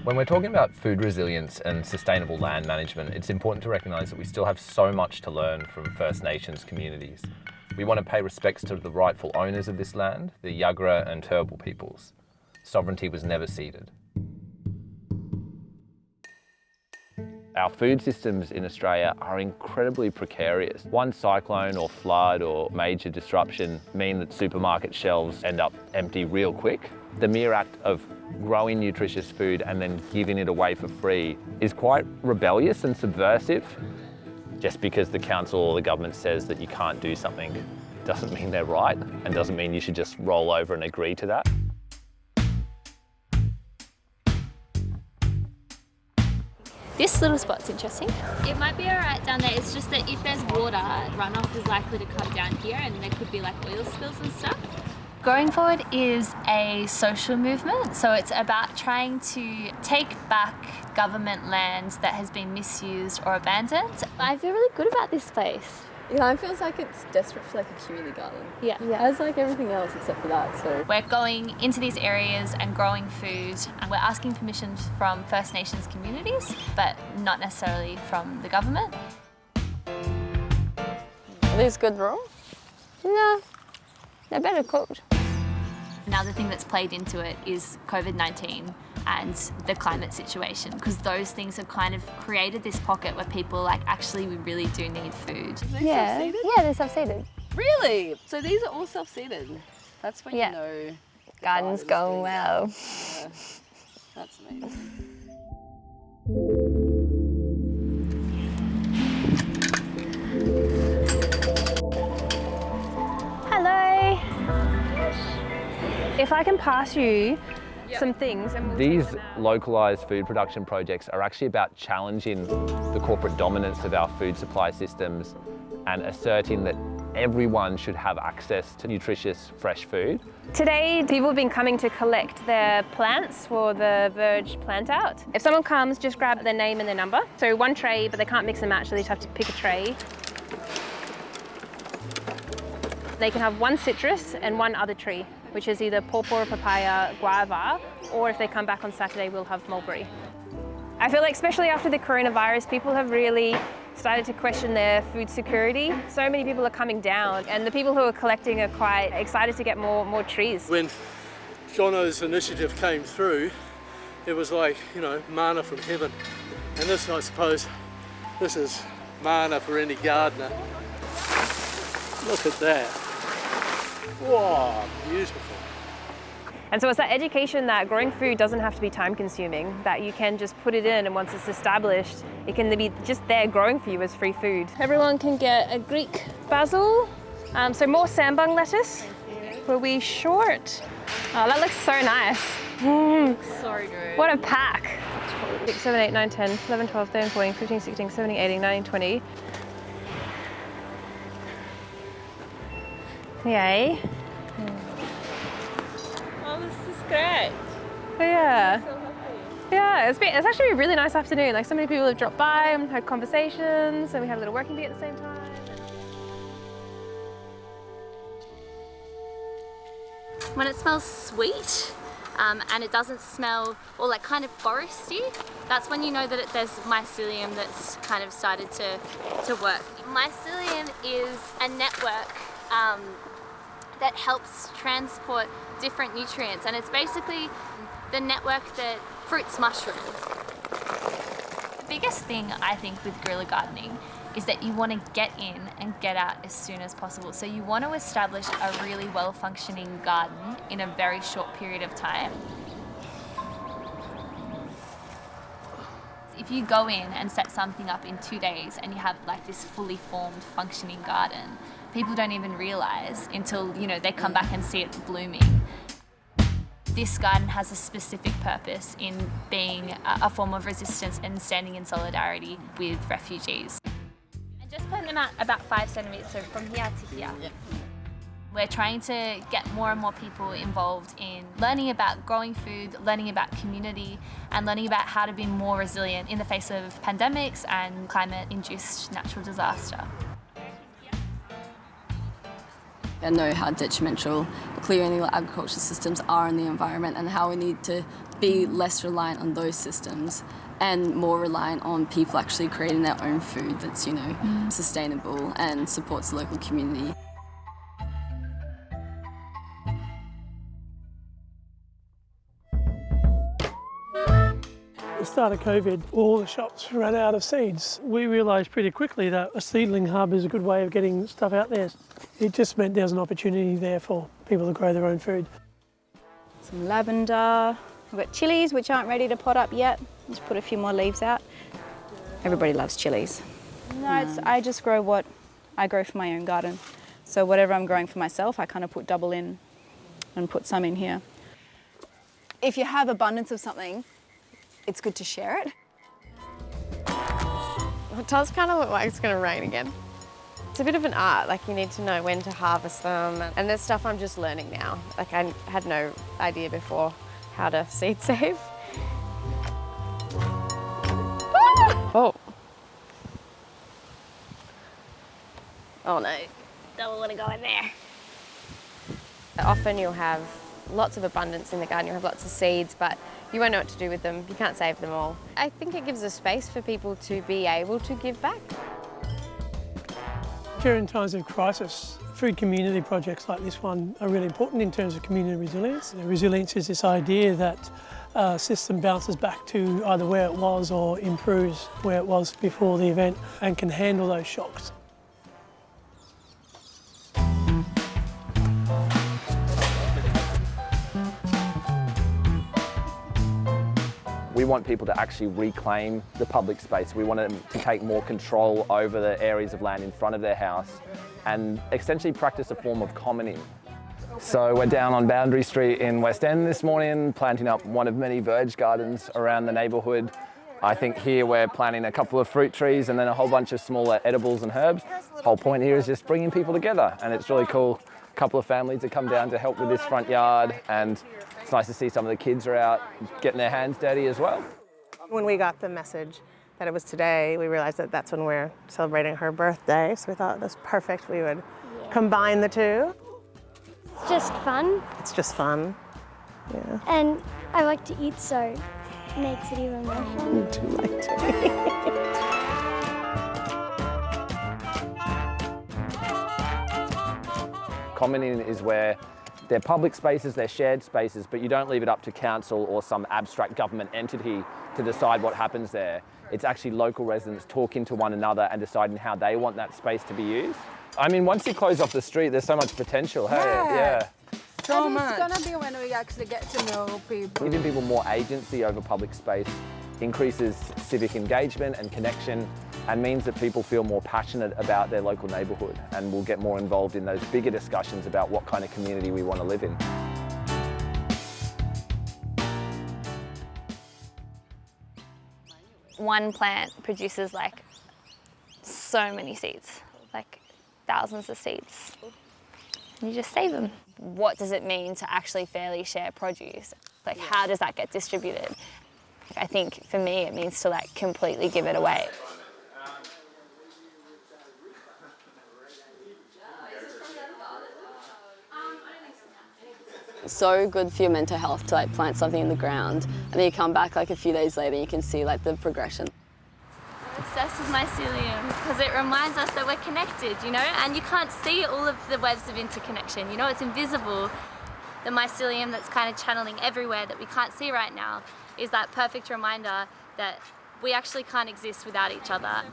When we're talking about food resilience and sustainable land management, it's important to recognise that we still have so much to learn from First Nations communities. We want to pay respects to the rightful owners of this land, the Yuggera and Turrbal peoples. Sovereignty was never ceded. Our food systems in Australia are incredibly precarious. One cyclone or flood or major disruption mean that supermarket shelves end up empty real quick. The mere act of growing nutritious food and then giving it away for free is quite rebellious and subversive. Just because the council or the government says that you can't do something doesn't mean they're right, and doesn't mean you should just roll over and agree to that. This little spot's interesting. It might be alright down there, it's just that if there's water, runoff is likely to come down here and there could be like oil spills and stuff. Growing Forward is a social movement, so it's about trying to take back government land that has been misused or abandoned. I feel really good about this place. Yeah, it feels like it's desperate for like a community garden. Yeah. As like everything else except for that, so. We're going into these areas and growing food, and we're asking permission from First Nations communities, but not necessarily from the government. Are these good raw? No, they're better cooked. Another thing that's played into it is COVID-19 and the climate situation, because those things have kind of created this pocket where people are like, actually, we really do need food. Yeah, they're self-seeded. Really? So these are all self-seeded? That's when you know the garden's going well. Yeah. That's amazing. Hello. If I can pass you some things. And These localised food production projects are actually about challenging the corporate dominance of our food supply systems and asserting that everyone should have access to nutritious, fresh food. Today, people have been coming to collect their plants for the Verge plant out. If someone comes, just grab their name and their number. So one tray, but they can't mix and match, so they just have to pick a tray. They can have one citrus and one other tree, which is either pawpaw, papaya, guava, or if they come back on Saturday, we'll have mulberry. I feel like especially after the coronavirus, people have really started to question their food security. So many people are coming down, and the people who are collecting are quite excited to get more trees. When Jono's initiative came through, it was like, you know, manna from heaven. And this, I suppose, this is manna for any gardener. Look at that. Wow, beautiful. And so it's that education that growing food doesn't have to be time consuming, that you can just put it in, and once it's established, it can be just there growing for you as free food. Everyone can get a Greek basil, so more sambung lettuce. Were we short? Oh, that looks so nice. So good. What a pack. 6, 7, 8, 9, 10, 11, 12, 13, 14, 15, 16, 17, 18, 19, 20. Yay. Oh, this is great. Yeah. Yeah, it's actually a really nice afternoon. Like, so many people have dropped by and had conversations, and we had a little working bee at the same time. When it smells sweet and it doesn't smell or like kind of foresty, that's when you know that there's mycelium that's kind of started to work. Mycelium is a network that helps transport different nutrients, and it's basically the network that fruits mushrooms. The biggest thing I think with guerrilla gardening is that you want to get in and get out as soon as possible. So you want to establish a really well-functioning garden in a very short period of time. If you go in and set something up in 2 days and you have like this fully formed functioning garden, people don't even realize until, you know, they come back and see it blooming. This garden has a specific purpose in being a form of resistance and standing in solidarity with refugees. And just putting them out about 5 centimetres, so from here to here. Yeah. We're trying to get more and more people involved in learning about growing food, learning about community, and learning about how to be more resilient in the face of pandemics and climate-induced natural disaster. I know how detrimental clear and illegal agriculture systems are in the environment and how we need to be less reliant on those systems and more reliant on people actually creating their own food that's, sustainable and supports the local community. At the start of COVID, all the shops ran out of seeds. We realised pretty quickly that a seedling hub is a good way of getting stuff out there. It just meant there was an opportunity there for people to grow their own food. Some lavender. We've got chilies, which aren't ready to pot up yet. Just put a few more leaves out. Everybody loves chilies. No, I just grow what I grow for my own garden. So whatever I'm growing for myself, I kind of put double in and put some in here. If you have abundance of something, it's good to share it. It does kind of look like it's going to rain again. It's a bit of an art, like you need to know when to harvest them. And there's stuff I'm just learning now. Like I had no idea before how to seed save. Oh. Oh no, don't want to go in there. Often you'll have lots of abundance in the garden, you'll have lots of seeds, but you won't know what to do with them. You can't save them all. I think it gives a space for people to be able to give back. During times of crisis, food community projects like this one are really important in terms of community resilience. Resilience is this idea that a system bounces back to either where it was or improves where it was before the event and can handle those shocks. We want people to actually reclaim the public space. We want them to take more control over the areas of land in front of their house and essentially practice a form of commoning. So we're down on Boundary Street in West End this morning, planting up one of many Verge gardens around the neighbourhood. I think here we're planting a couple of fruit trees and then a whole bunch of smaller edibles and herbs. The whole point here is just bringing people together, and it's really cool. A couple of families have come down to help with this front yard, and it's nice to see some of the kids are out getting their hands dirty as well. When we got the message that it was today, we realized that that's when we're celebrating her birthday, so we thought it was perfect we would combine the two. It's just fun. It's just fun, yeah. And I like to eat, so it makes it even more fun. You do like to eat. Commoning is where they're public spaces, they're shared spaces, but you don't leave it up to council or some abstract government entity to decide what happens there. It's actually local residents talking to one another and deciding how they want that space to be used. I mean, once you close off the street, there's so much potential, hey? Yeah. So much. It's gonna be when we actually get to know people. Giving people more agency over public space increases civic engagement and connection, and means that people feel more passionate about their local neighbourhood and will get more involved in those bigger discussions about what kind of community we want to live in. One plant produces like so many seeds, like thousands of seeds. And you just save them. What does it mean to actually fairly share produce? Like how does that get distributed? I think for me it means to like completely give it away. So good for your mental health to like plant something in the ground, and then you come back like a few days later and you can see like the progression. I'm obsessed with mycelium because it reminds us that we're connected, and you can't see all of the webs of interconnection, it's invisible. The mycelium that's kind of channeling everywhere that we can't see right now is that perfect reminder that we actually can't exist without each other.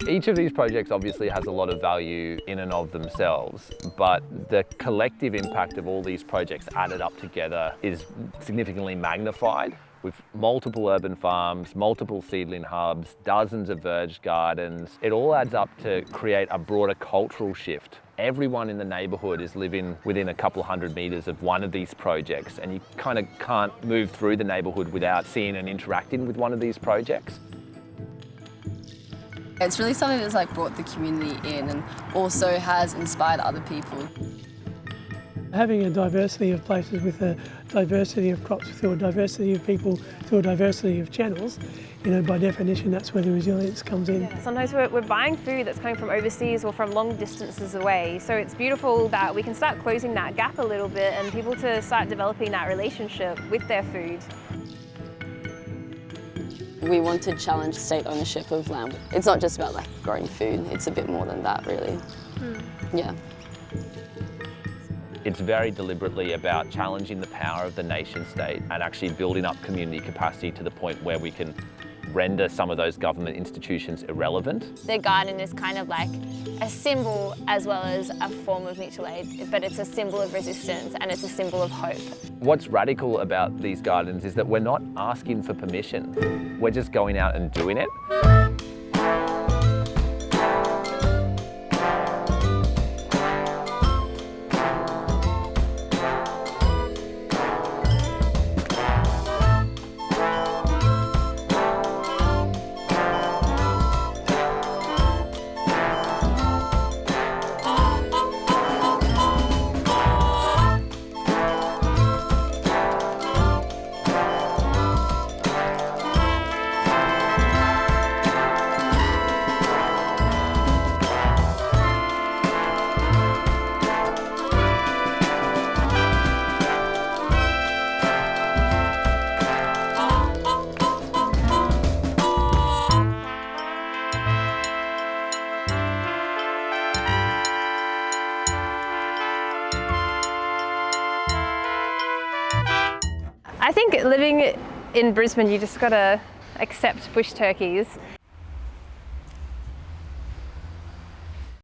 Each of these projects obviously has a lot of value in and of themselves, but the collective impact of all these projects added up together is significantly magnified. With multiple urban farms, multiple seedling hubs, dozens of Verge gardens, it all adds up to create a broader cultural shift. Everyone in the neighbourhood is living within a couple of 100 metres of one of these projects, and you kind of can't move through the neighbourhood without seeing and interacting with one of these projects. It's really something that's like brought the community in and also has inspired other people. Having a diversity of places with a diversity of crops, through a diversity of people, through a diversity of channels, you know, by definition, that's where the resilience comes in. Sometimes we're buying food that's coming from overseas or from long distances away. So it's beautiful that we can start closing that gap a little bit and people to start developing that relationship with their food. We want to challenge state ownership of land. It's not just about like growing food, it's a bit more than that really. Yeah. It's very deliberately about challenging the power of the nation state and actually building up community capacity to the point where we can render some of those government institutions irrelevant. The garden is kind of like a symbol as well as a form of mutual aid, but it's a symbol of resistance and it's a symbol of hope. What's radical about these gardens is that we're not asking for permission. We're just going out and doing it. I think living in Brisbane, you just gotta accept bush turkeys.